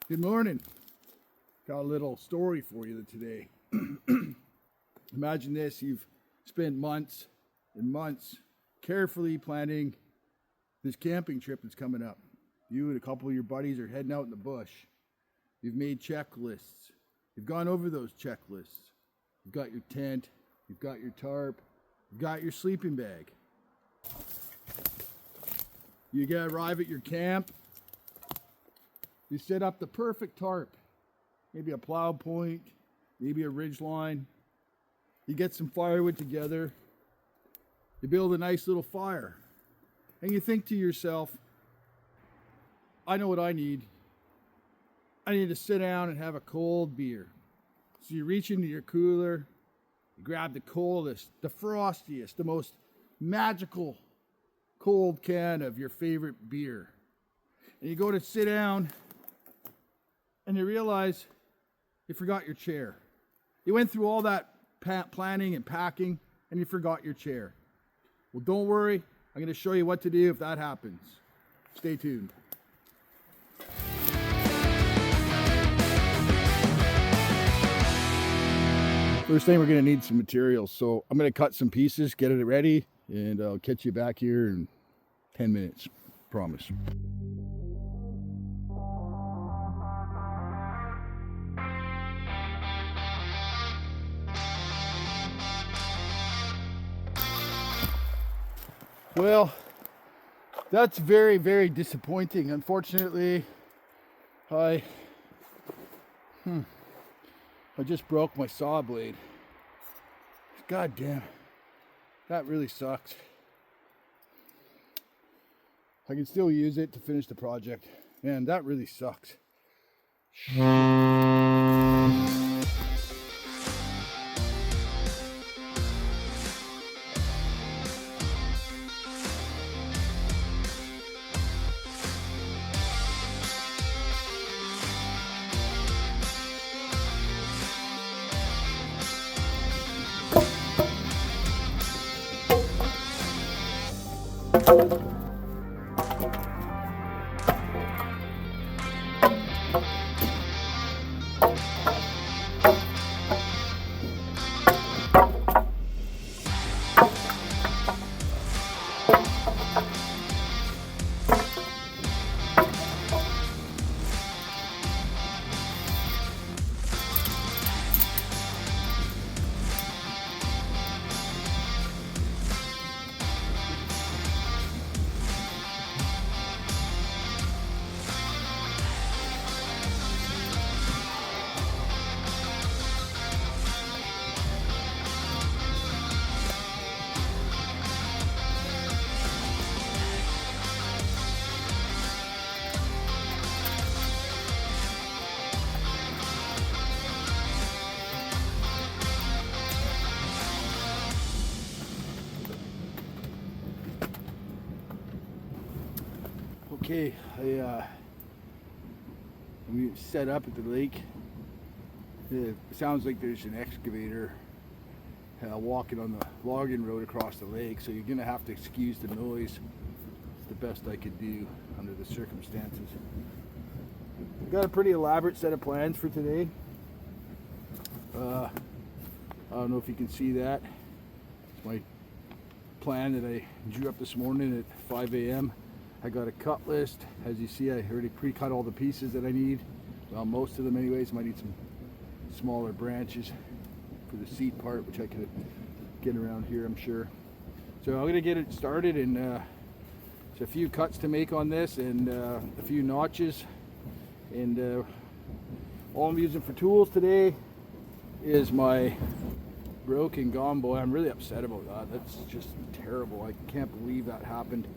Good morning. Got a little story for you today. Imagine this, you've spent months and months carefully planning this camping trip that's coming up. You and a couple of your buddies are heading out in the bush. You've made checklists. You've gone over those checklists. You've got your tent, you've got your tarp, you've got your sleeping bag. You arrive at your camp. You set up the perfect tarp, maybe a plow point, maybe a ridge line. You get some firewood together. You build a nice little fire. And you think to yourself, I know what I need. I need to sit down and have a cold beer. So you reach into your cooler, you grab the coldest, the frostiest, the most magical cold can of your favorite beer. And you go to sit down and you realize you forgot your chair. You went through all that planning and packing and you forgot your chair. Well, don't worry. I'm going to show you what to do if that happens. Stay tuned. First thing, we're going to need some materials. So I'm going to cut some pieces, get it ready, and I'll catch you back here in 10 minutes. Promise. Well, that's very, very disappointing. Unfortunately, I just broke my saw blade. God damn, that really sucks. I can still use it to finish the project. Man, that really sucks. Okay, we set up at the lake. It sounds like there's an excavator walking on the logging road across the lake, so you're gonna have to excuse the noise. It's the best I could do under the circumstances. I've got a pretty elaborate set of plans for today. I don't know if you can see that. It's my plan that I drew up this morning at 5 a.m. I got a cut list. As you see, I already pre-cut all the pieces that I need. Well, most of them anyways. Might need some smaller branches for the seat part, which I could get around here, I'm sure. So I'm gonna get it started, and there's a few cuts to make on this, and a few notches. And all I'm using for tools today is my broken gombo. I'm really upset about that. That's just terrible. I can't believe that happened.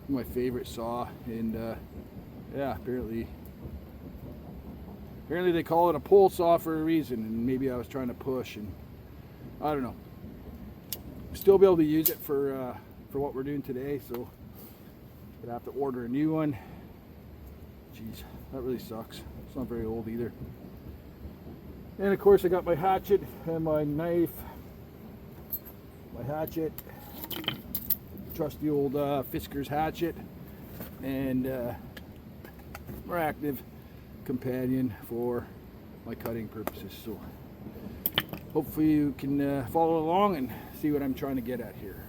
My favorite saw, and yeah, apparently they call it a pole saw for a reason, and maybe I was trying to push, and I don't know. Still be able to use it for what we're doing today, so gonna have to order a new one. Jeez, that really sucks. It's not very old either. And of course I got my hatchet and my knife. My hatchet, trusty old Fisker's hatchet, and Maractive companion for my cutting purposes. So hopefully you can follow along and see what I'm trying to get at here.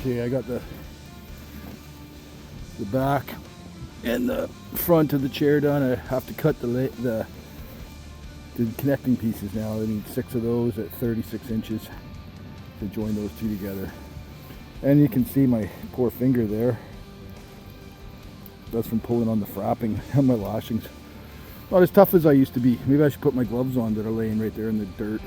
Okay, I got the back and the front of the chair done. I have to cut the connecting pieces now. I need 6 of those at 36 inches to join those two together. And you can see my poor finger there. That's from pulling on the frapping on my lashings. Not as tough as I used to be. Maybe I should put my gloves on that are laying right there in the dirt.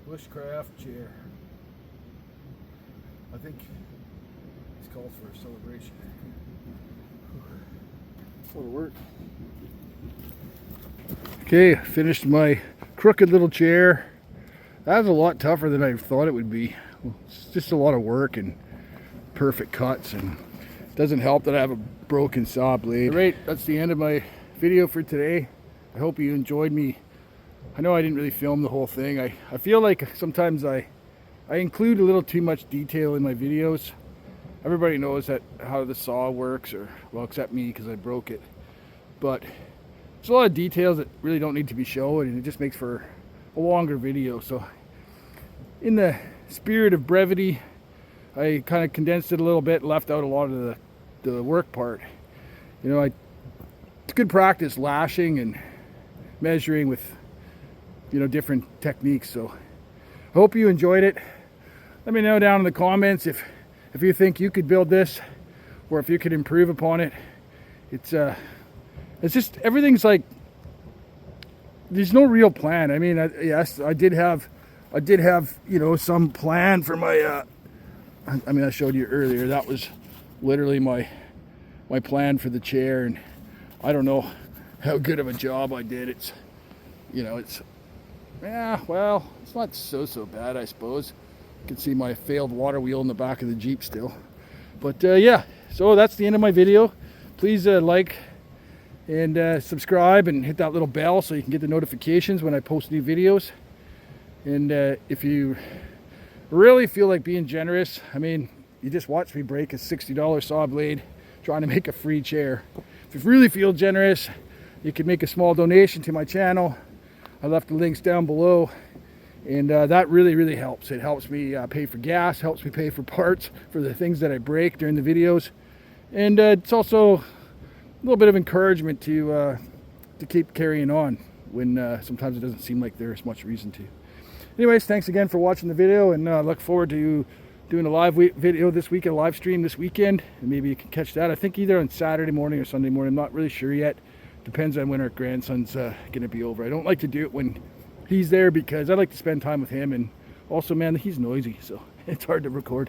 Bushcraft chair. I think it's called for a celebration. That'll work. Okay, finished my crooked little chair. That was a lot tougher than I thought it would be. It's just a lot of work and perfect cuts, and it doesn't help that I have a broken saw blade. Alright, that's the end of my video for today. I hope you enjoyed me. I know I didn't really film the whole thing. I feel like sometimes I include a little too much detail in my videos. Everybody knows that how the saw works, or well, except me because I broke it. But there's a lot of details that really don't need to be shown, and it just makes for a longer video. So in the spirit of brevity, I kind of condensed it a little bit, left out a lot of the work part. You know, it's good practice lashing and measuring with, you know, different techniques. So I hope you enjoyed it. Let me know down in the comments if you think you could build this, or if you could improve upon it. it's just everything's like there's no real plan. I mean, yes, I did have you know, some plan for my. I mean, I showed you earlier. That was literally my plan for the chair, and I don't know how good of a job I did. It's, you know, it's, yeah, well, it's not so bad, I suppose. You can see my failed water wheel in the back of the Jeep still. But yeah, so that's the end of my video. Please like and subscribe and hit that little bell so you can get the notifications when I post new videos. And if you really feel like being generous, I mean, you just watch me break a $60 saw blade trying to make a free chair. If you really feel generous, you can make a small donation to my channel. I left the links down below, and that really helps. It helps me pay for gas, helps me pay for parts for the things that I break during the videos, and it's also a little bit of encouragement to keep carrying on when sometimes it doesn't seem like there's much reason to. Anyways, thanks again for watching the video, and I look forward to doing a live video this week, a live stream this weekend, and maybe you can catch that. I think either on Saturday morning or Sunday morning. I'm not really sure yet. Depends on when our grandson's gonna be over. I don't like to do it when he's there because I like to spend time with him, and also, man, he's noisy, so it's hard to record.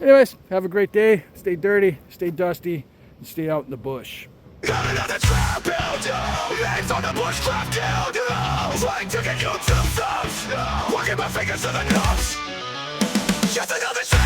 Anyways, have a great day. Stay dirty, stay dusty, and stay out in the bush. Another trap legs on the bushcraft trying to get you to thumbs, walking my fingers to the knobs. Just another trap.